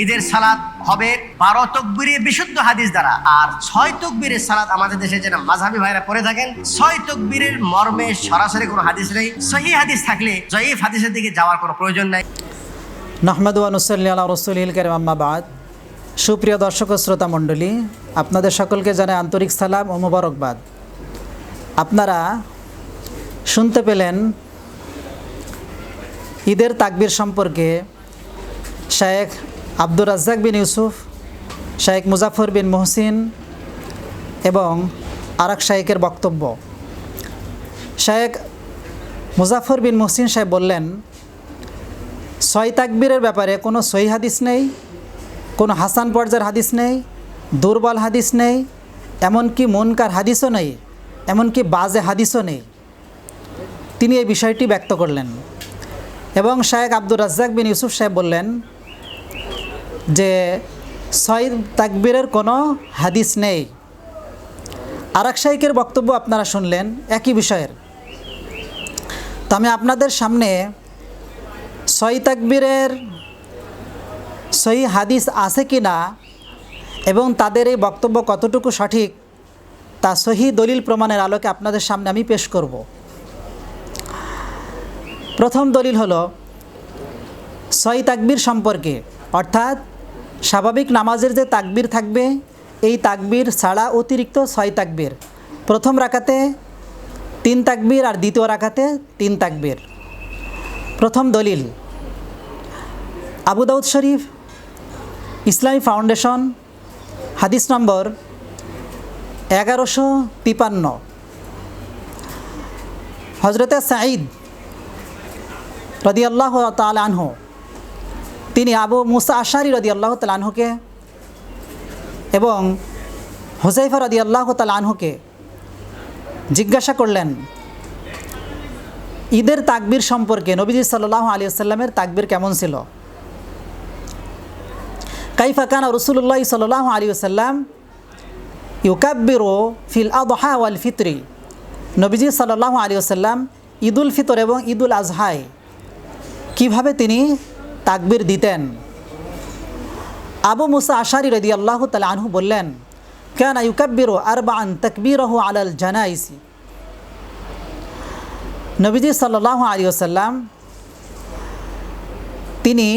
ঈদের সালাত হবে 12 তাকবীরে বিশুদ্ধ হাদিস দ্বারা, আর 6 তাকবীরের সালাত আমাদের দেশে যেটা মাযহাবী ভাইরা পড়ে থাকেন, 6 তাকবীরের মর্মে সরাসরি কোনো হাদিস নেই। সহিহ হাদিস থাকলে জয়ীফ হাদিসের দিকে যাওয়ার কোনো প্রয়োজন নাই। নাহমাদু ওয়া নুসাল্লি আলা রাসূলিল কারীম, আম্মা বাদ। সুপ্রিয় দর্শক ও শ্রোতা মণ্ডলী, আপনাদের সকলকে জানাই আন্তরিক সালাম ও মোবারকবাদ। আপনারা শুনতে পেলেন ঈদের তাকবীর সম্পর্কে শায়েখ আব্দুর রাজ্জাক বিন ইউসুফ, শায়েখ মুজাফফর বিন মুহসিন এবং আরেক শায়েখের বক্তব্য। শায়েখ মুজাফফর বিন মুহসিন সাহেব বললেন, 6 তাকবীরের ব্যাপারে কোনো সহিহ হাদিস নেই, কোনো হাসান পর্যায়ের হাদিস নেই, দুর্বল হাদিস নেই, এমনকি মুনকার হাদিসও নেই, এমনকি বাজে হাদিসও নেই। তিনি এই বিষয়টি ব্যক্ত করলেন এবং শায়েখ আব্দুর রাজ্জাক বিন ইউসুফ সাহেব বললেন যে 6 তাকবীরের কোনো হাদিস নেই। আরেক শায়েখের বক্তব্য আপনারা শুনলেন একই বিষয়ের। তো আমি আপনাদের সামনে 6 তাকবীরের সহিহ হাদিস আছে কি না এবং তাদের এই বক্তব্য কতটুকু সঠিক তা সহিহ দলিল প্রমাণের আলোকে আপনাদের সামনে আমি পেশ করব। প্রথম দলিল হলো 6 তাকবীর সম্পর্কে, অর্থাৎ স্বাভাবিক নামাজের যে তাকবীর থাকবে এই তাকবীর ছাড়া অতিরিক্ত 6 তাকবীর। প্রথম রাকাতে 3 তাকবীর আর দ্বিতীয় রাকাতে 3 তাকবীর। প্রথম দলিল আবু দাউদ শরীফ, ইসলামী ফাউন্ডেশন, হাদিস নম্বর 1153। হজরতে সাঈদ রাদিয়াল্লাহু তাআলা আনহু তিনি আবু মুসা আশআরী রাদিয়াল্লাহু তাআলা আনহুকে এবং হুযায়ফা রাদিয়াল্লাহু তাআলা আনহুকে জিজ্ঞাসা করলেন ঈদের তাকবীর সম্পর্কে, নবীজি সাল্লাল্লাহু আলাইহি ওয়াসাল্লামের তাকবীর কেমন ছিল। কাইফা কানা রাসূলুল্লাহ সাল্লাল্লাহু আলাইহি ওয়াসাল্লাম ইউকাব্বিরু ফিল আযহা ওয়াল ফিতরি, নবীজি সাল্লাল্লাহু আলাইহি ওয়াসাল্লাম ঈদুল ফিতর এবং ঈদুল আজহায় কিভাবে তিনি তাকবীর দিতেন। আবু মুসা আশআরী রাদিয়াল্লাহু তাআলা আনহু বললেন, কানা ইউকাব্বিরু আরবাআন তাকবীরাহু আলাল জানাইসি, নবীজি সাল্লাল্লাহু আলাইহি ওয়াসাল্লাম তিনি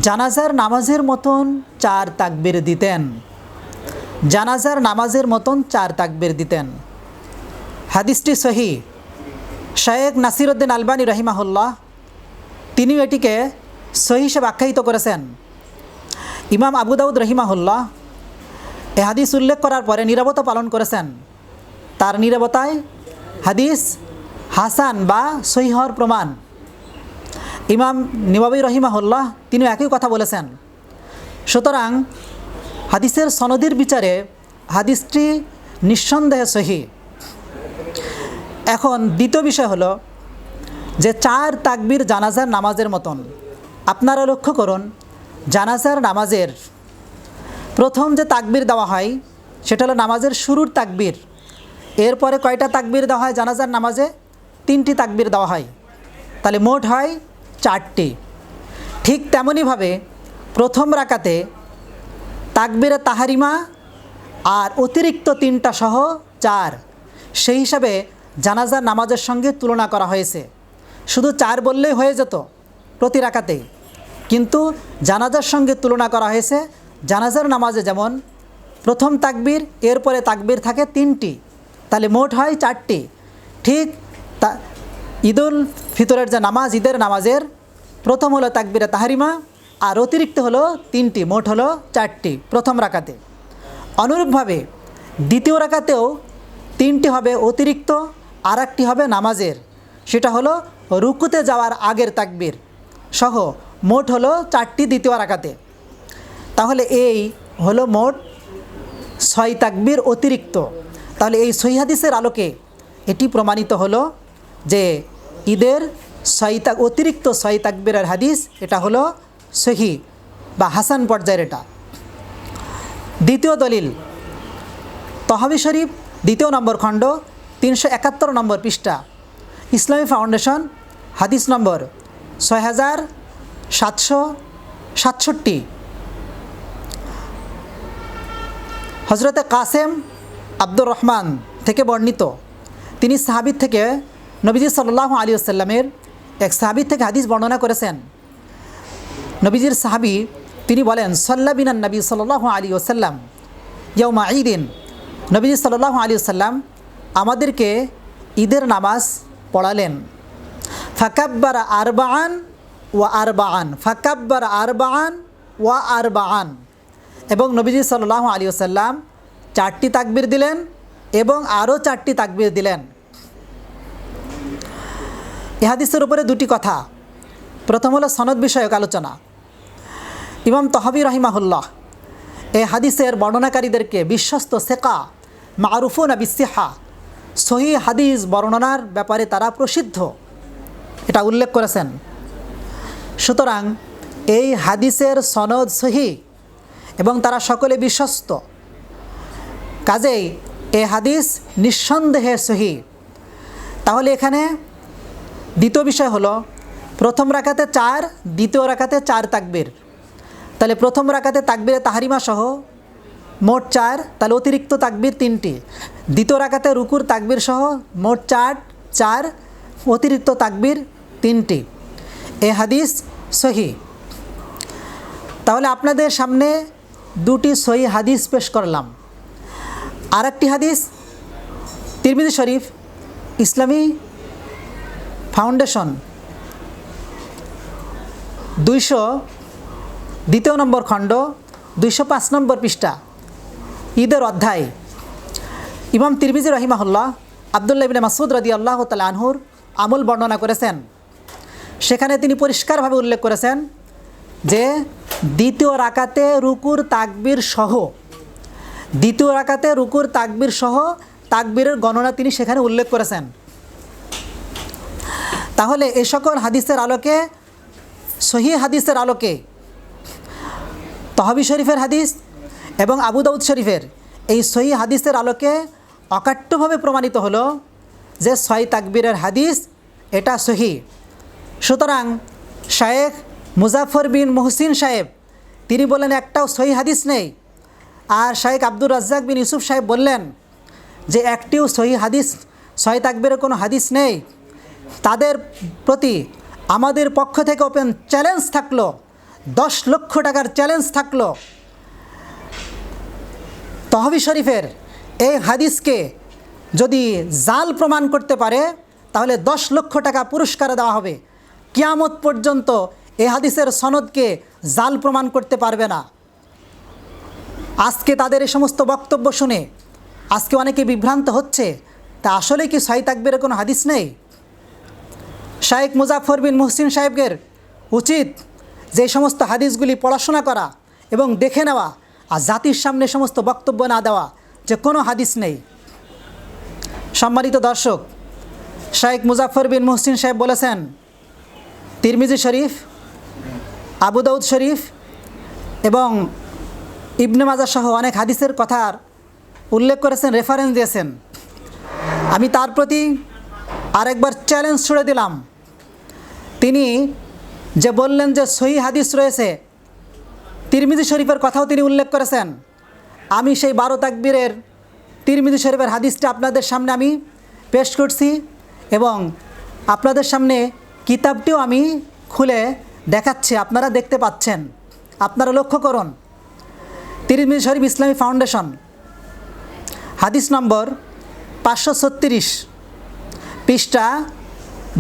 জানাজার নামাজের মতন 4 তাকবীর দিতেন, জানাজার নামাজের মতন 4 তাকবীর দিতেন। হাদিসটি সহিহ। শায়েখ নাসিরউদ্দিন আলবানী রাহিমাহুল্লাহ তিনিও এটিকে সহিহ হিসেবে আখ্যায়িত করেছেন। ইমাম আবু দাউদ রাহিমাহুল্লাহ এ হাদিস উল্লেখ করার পরে নীরবতা পালন করেছেন। তার নীরবতায় হাদিস হাসান বা সহিহ হওয়ার প্রমাণ। ইমাম নববী রাহিমাহুল্লাহ তিনি একই কথা বলেছেন। সুতরাং হাদিসের সনদের বিচারে হাদিসটি নিঃসন্দেহে সহিহ। এখন দ্বিতীয় বিষয় হলো যে 4 তাকবীর জানাজার নামাজের মতন। আপনারা লক্ষ্য করুন, জানাজার নামাজের প্রথম যে তাকবীর দেওয়া হয় সেটা হলো নামাজের শুরুর তাকবীর। এরপরে কয়টা তাকবীর দেওয়া হয় জানাজার নামাজে? 3টি তাকবীর দেওয়া হয়, তাহলে মোট হয় 4টি। ঠিক তেমনইভাবে প্রথম রাকাতে তাকবীরে তাহারিমা আর অতিরিক্ত 3টা সহ 4, সেই হিসাবে জানাজার নামাজের সঙ্গে তুলনা করা হয়েছে। শুধু 4 বললেই হয়ে যেত প্রতি রাকাতেই, কিন্তু জানাজার সঙ্গে তুলনা করা হয়েছে। জানাজার নামাজে যেমন প্রথম তাকবীর, এরপরে তাকবীর থাকে 3টি, তাহলে মোট হয় 4টি। ঠিক ঈদুল ফিতরের যে নামাজ, ঈদের নামাজের প্রথম হলো তাকবীরে তাহারিমা আর অতিরিক্ত হলো 3টি, মোট হলো 4টি প্রথম রাকাতে। অনুরূপভাবে দ্বিতীয় রাকাতেও 3টি হবে অতিরিক্ত, আর একটি হবে নামাজের, সেটা হলো রুকুতে যাওয়ার আগের তাকবীর সহ মোট হলো 4টি দ্বিতীয় রাকাতে। তাহলে এই হলো মোট 6 তাকবীর অতিরিক্ত। তাহলে এই সহিহ হাদিসের আলোকে এটি প্রমাণিত হলো যে ঈদের অতিরিক্ত 6 তাকবীরের হাদিস এটা হলো সহিহ বা হাসান পর্যায়ের। এটা দ্বিতীয় দলিল তহাবি শরীফ 2 নম্বর খণ্ড 371 নম্বর পৃষ্ঠা, ইসলামী ফাউন্ডেশন, হাদিস নম্বর 6700 67 হজরতে কাসেম আব্দুর রহমান থেকে বর্ণিত, তিনি সাহাবী থেকে নবীজি সাল্লাল্লাহু আলাইহি ওয়াসাল্লামের এক সাহাবী থেকে হাদিস বর্ণনা করেছেন। নবীজির সাহাবী তিনি বলেন, সাল্লা বিনান নবী সাল্লাল্লাহু আলাইহি ওয়াসাল্লাম ইয়াউমা ঈদিন, নবীজি সাল্লাল্লাহু আলাইহি ওয়াসাল্লাম আমাদেরকে ঈদের নামাজ পড়ালেন। ফাকাব্বারা আরবাআন ওয়া আরবাআন, ফাকাব্বারা আরবাআন ওয়া আরবাআন, এবং নবীজি সাল্লাল্লাহু আলাইহি ওয়াসাল্লাম 4টি তাকবীর দিলেন এবং আরও 4টি তাকবীর দিলেন। এ হাদিসের উপরে দুটি কথা। প্রথম হলো সনদ বিষয়ক আলোচনা। ইমাম তহাবী রাহিমাহুল্লাহ এই হাদিসের বর্ণনাকারীদেরকে বিশ্বস্ত সেকা মারুফুন বিসিহা, সহিহ হাদিস বর্ণনার ব্যাপারে তারা প্রসিদ্ধ, এটা উল্লেখ করেছেন। সুতরাং এই হাদিসের সনদ সহি এবং তারা সকলে বিশ্বস্ত, কাজেই এই হাদিস নিঃসন্দেহে সহি। তাহলে এখানে দ্বিতীয় বিষয় হলো প্রথম রাকাতে 4, দ্বিতীয় রাকাতে 4 তাকবীর। তাহলে প্রথম রাকাতে তাকবীরে তাহরিমা সহ মোট 4, তাহলে অতিরিক্ত তাকবীর 3টি। দ্বিতীয় রাকাতে রুকুর তাকবীর সহ মোট 4 অতিরিক্ত তাকবীর 3টি। এ হাদিস সহি। তাহলে আপনাদের সামনে দুটি সহি হাদিস পেশ করলাম। আর একটি হাদিস তিরমিজি শরীফ ইসলামী ফাউন্ডেশন 202 নম্বর খণ্ড 205 নম্বর পৃষ্ঠা, ঈদের অধ্যায়, ইমাম তিরমিজি রাহিমাহুল্লাহ আব্দুল্লাহ ইবনে মাসউদ রাদিয়াল্লাহু তাআলা আনহুর আমল বর্ণনা করেছেন। সেখানে তিনি পরিষ্কারভাবে উল্লেখ করেছেন যে দ্বিতীয় রাকাতে রুকুর তাকবীর সহ তাকবীরের গণনা তিনি সেখানে উল্লেখ করেছেন। তাহলে এই সকল হাদিসের আলোকে, সহিহ হাদিসের আলোকে, তহাবী শরীফের হাদিস এবং আবু দাউদ শরীফের এই সহিহ হাদিসের আলোকে অকাট্যভাবে প্রমাণিত হলো যে 6 তাকবীরের হাদিস এটা সহি। সুতরাং শায়েখ মুজাফফর বিন মুহসিন সাহেব তিনি বললেন একটাও সহি হাদিস নেই, আর শায়েখ আব্দুর রাজ্জাক বিন ইউসুফ সাহেব বললেন যে একটিও সহি হাদিস, 6 তাকবীরের কোনো হাদিস নেই। তাদের প্রতি আমাদের পক্ষ থেকে ওপেন চ্যালেঞ্জ থাকলো, 10 লক্ষ টাকার চ্যালেঞ্জ থাকলো। তহবী শরীফের এই হাদিসকে যদি জাল প্রমাণ করতে পারে তাহলে 10 লক্ষ টাকা পুরস্কার দেওয়া হবে। কিয়ামত পর্যন্ত এই হাদিসের সনদকে জাল প্রমাণ করতে পারবে না। আজকে তাদের এই সমস্ত বক্তব্য শুনে আজকে অনেকে বিভ্রান্ত হচ্ছে, তা আসলে কি 6 তাকবীরের কোনো হাদিস নেই? শায়েখ মুজাফফর বিন মুহসিন সাহেবের উচিত যে সমস্ত হাদিসগুলি পড়াশোনা করা এবং দেখে নেওয়া, আর জাতির সামনে সমস্ত বক্তব্য না দেওয়া যে কোনো হাদিস নেই। সম্মানিত দর্শক, শায়েখ মুজাফফর বিন মুহসিন সাহেব বলেছেন তিরমিজি শরীফ, আবু দাউদ শরীফ এবং ইবনে মাজাহ সহ অনেক হাদিসের কথার উল্লেখ করেছেন, রেফারেন্স দিয়েছেন। আমি তার প্রতি আরেকবার চ্যালেঞ্জ ছুড়ে দিলাম। তিনি যে বললেন যে সহি হাদিস রয়েছে, তিরমিজি শরীফের কথাও তিনি উল্লেখ করেছেন। আমি সেই 12 তাকবীরের তিরমিজি শরীফের হাদিসটা আপনাদের সামনে আমি পেশ করছি এবং আপনাদের সামনে কিতাবটিও আমি খুলে দেখাচ্ছি, আপনারা দেখতে পাচ্ছেন। আপনারা লক্ষ্য করুন, তিরমিজি শরীফ ইসলামী ফাউন্ডেশন, হাদিস নম্বর 536, পৃষ্ঠা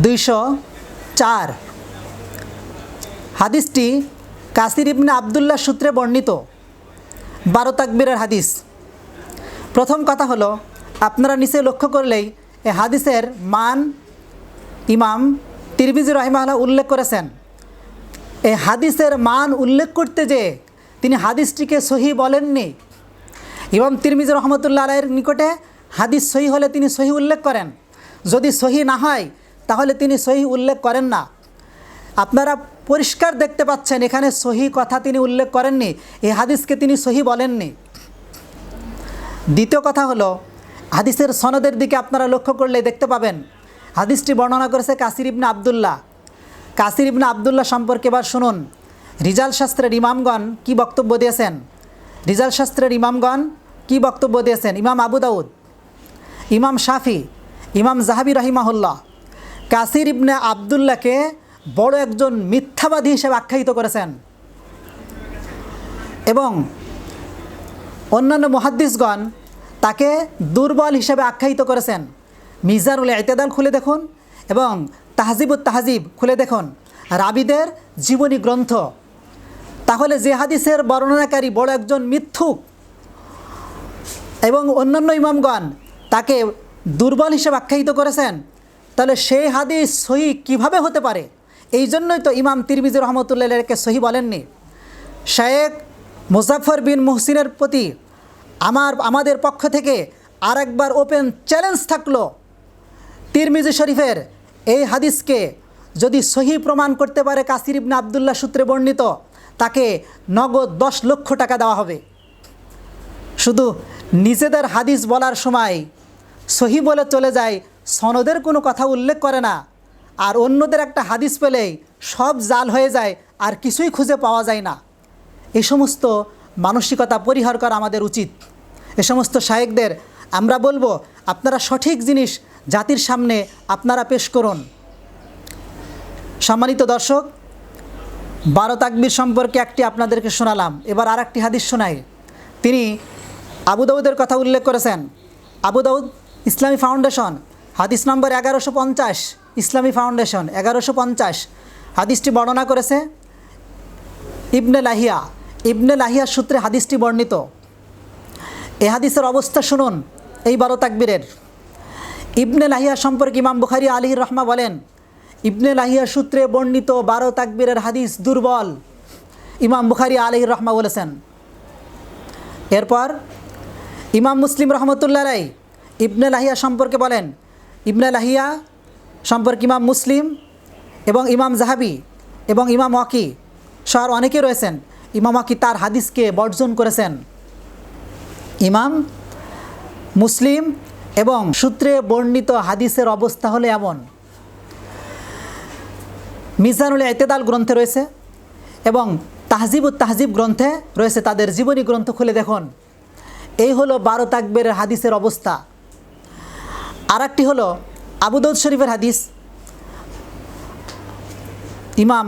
204। হাদিসটি কাসির ইবনে আবদুল্লাহ সূত্রে বর্ণিত 12 তাকবীরের হাদিস। প্রথম কথা হলো, আপনারা নিচে লক্ষ্য করলেই এই হাদিসের মান ইমাম তিরমিজি রাহিমাহুল্লাহ উল্লেখ করেছেন। এই হাদিসের মান উল্লেখ করতে যে তিনি হাদিসটিকে সহি বলেননি। ইমাম তিরমিজি রহমতুল্লাহ আলাইহির নিকটে হাদিস সহি হলে তিনি সহি উল্লেখ করেন, যদি সহি না হয় তাহলে তিনি সহি উল্লেখ করেন না। আপনারা পরিষ্কার দেখতে পাচ্ছেন এখানে সহি কথা তিনি উল্লেখ করেননি, এই হাদিসকে তিনি সহি বলেননি। দ্বিতীয় কথা হলো, হাদিসের সনদের দিকে আপনারা লক্ষ্য করলে দেখতে পাবেন হাদিসটি বর্ণনা করেছে কাসির ইবনে আবদুল্লাহ। কাসির ইবনে আবদুল্লাহ সম্পর্কে এবার শুনুন, রিজাল শাস্ত্রের ইমামগণ কি বক্তব্য দিয়েছেন? রিজাল শাস্ত্রের ইমামগণ কি বক্তব্য দিয়েছেন? ইমাম আবু দাউদ, ইমাম শাফি, ইমাম জাহাবি রহিমাহুল্লাহ কাসির ইবনে আবদুল্লাহকে বড় একজন মিথ্যাবাদী হিসেবে আখ্যায়িত করেছেন এবং অন্যান্য মুহাদ্দিসগণ তাকে দুর্বল হিসেবে আখ্যায়িত করেছেন। মিজানুল ইতিদাল খুলে দেখুন এবং তাহজিবুত তাহজিব খুলে দেখুন, রাবিদের জীবনী গ্রন্থ। তাহলে যে হাদিসের বর্ণনাকারী বড় একজন মিথ্যুক এবং অন্যান্য ইমামগণ তাকে দুর্বল হিসেবে আখ্যায়িত করেছেন, তাহলে সেই হাদিস সহি কিভাবে হতে পারে? এই জন্যই তো ইমাম তিরমিজি রহমতুল্লাহ আলাইহিকে সহি বলেননি। শায়েখ মুজাফফর বিন মুহসিনের প্রতি আমাদের পক্ষ থেকে আরেকবার ওপেন চ্যালেঞ্জ থাকলো, তিরমিজি শরীফের এই হাদিসকে যদি সহি প্রমাণ করতে পারে কাসির ইবনে আবদুল্লাহ সূত্রে বর্ণিত, তাকে নগদ 10 লক্ষ টাকা দেওয়া হবে। শুধু নিজেদের হাদিস বলার সময় সহি বলে চলে যায়, সনদের কোনো কথা উল্লেখ করে না, আর অন্যদের একটা হাদিস পেলেই সব জাল হয়ে যায়, আর কিছুই খুঁজে পাওয়া যায় না। এই সমস্ত মানসিকতা পরিহার করা আমাদের উচিত। এ সমস্ত শায়েখদের আমরা বলবো, আপনারা সঠিক জিনিস জাতির সামনে আপনারা পেশ করুন। সম্মানিত দর্শক, 12 তাকবীর সম্পর্কে একটি আপনাদেরকে শোনালাম, এবার আর একটি হাদিস শোনাই। তিনি আবু দাউদের কথা উল্লেখ করেছেন। আবু দাউদ ইসলামী ফাউন্ডেশন, হাদিস নম্বর 1150, ইসলামী ফাউন্ডেশন 1150 হাদিসটি বর্ণনা করেছে ইবনে লাহিয়া। ইবনে লাহিয়ার সূত্রে হাদিসটি বর্ণিত। এই হাদিসের অবস্থা শুনুন। এই 12 তাকবীরের ইবনে লাহিয়া সম্পর্কে ইমাম বুখারী আলাইহির রহমা বলেন, ইবনে লাহিয়া সূত্রে বর্ণিত 12 তাকবীরের হাদিস দুর্বল। ইমাম বুখারী আলাইহির রহমা বলেছেন। এরপর ইমাম মুসলিম রহমতুল্লাহ আলাইহি ইবনে লাহিয়া সম্পর্কে বলেন, ইবনে লাহিয়া সম্পর্কে ইমাম মুসলিম এবং ইমাম জাহাবি এবং ইমাম ওয়াকি সহ অনেকে রয়েছেন, ইমাম ওয়াকি তার হাদিসকে বর্জন করেছেন। ইমাম মুসলিম এবং সূত্রে বর্ণিত হাদিসের অবস্থা হলো এমন। মিজানুল ইতিদাল গ্রন্থে রয়েছে এবং তাহজিবুত তাহজিব গ্রন্থে রয়েছে, তাদের জীবনী গ্রন্থ খুলে দেখুন। এই হলো 12 তাকবীরের হাদিসের অবস্থা। আর একটি হলো আবু দাউদ শরীফের হাদিস, ইমাম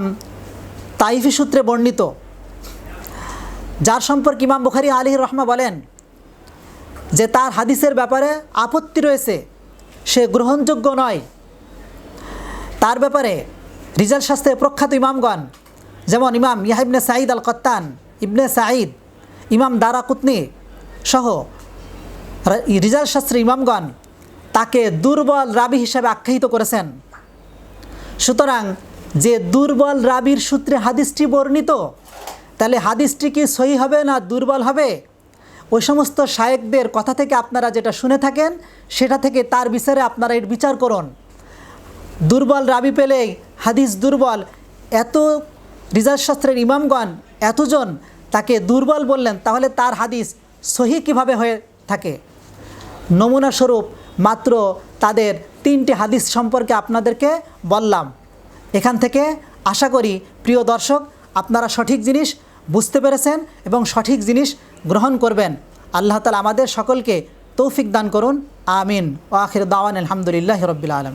তাইফি সূত্রে বর্ণিত, যার সম্পর্কে ইমাম বুখারী আলাইহির রহমা বলেন যে তার হাদিসের ব্যাপারে আপত্তি রয়েছে, সে গ্রহণযোগ্য নয়। তার ব্যাপারে রিজাল শাস্ত্রের প্রখ্যাত ইমামগণ যেমন ইমাম ইয়াহয়া ইবনে সাঈদ আল কত্তান, ইবনে সাঈদ, ইমাম দারাকুতনি সহ রিজাল শাস্ত্রের ইমামগণ তাকে দুর্বল রাবি হিসাবে আখ্যায়িত করেছেন। সুতরাং যে দুর্বল রাবির সূত্রে হাদিসটি বর্ণিত, তাহলে হাদিসটি কি সহি হবে না দুর্বল হবে? ওই সমস্ত শায়েখদের কথা থেকে আপনারা যেটা শুনে থাকেন সেটা থেকে তার বিচারে আপনারা এর বিচার করুন। দুর্বল রাবি পেলেই হাদিস দুর্বল, এত রিজাল শাস্ত্রের ইমামগণ এতজন তাকে দুর্বল বললেন, তাহলে তার হাদিস সহি কিভাবে হয়ে থাকে? নমুনা স্বরূপ মাত্র তাদের 3টি হাদিস সম্পর্কে আপনাদেরকে বললাম। এখান থেকে আশা করি প্রিয় দর্শক আপনারা সঠিক জিনিস বুঝতে পেরেছেন এবং সঠিক জিনিস গ্রহণ করবেন। আল্লাহ তাআলা আমাদের সকলকে তৌফিক দান করুন। আমিন। ওয়া আখিরু দাওয়ানা আলহামদুলিল্লাহি রাব্বিল আলামিন।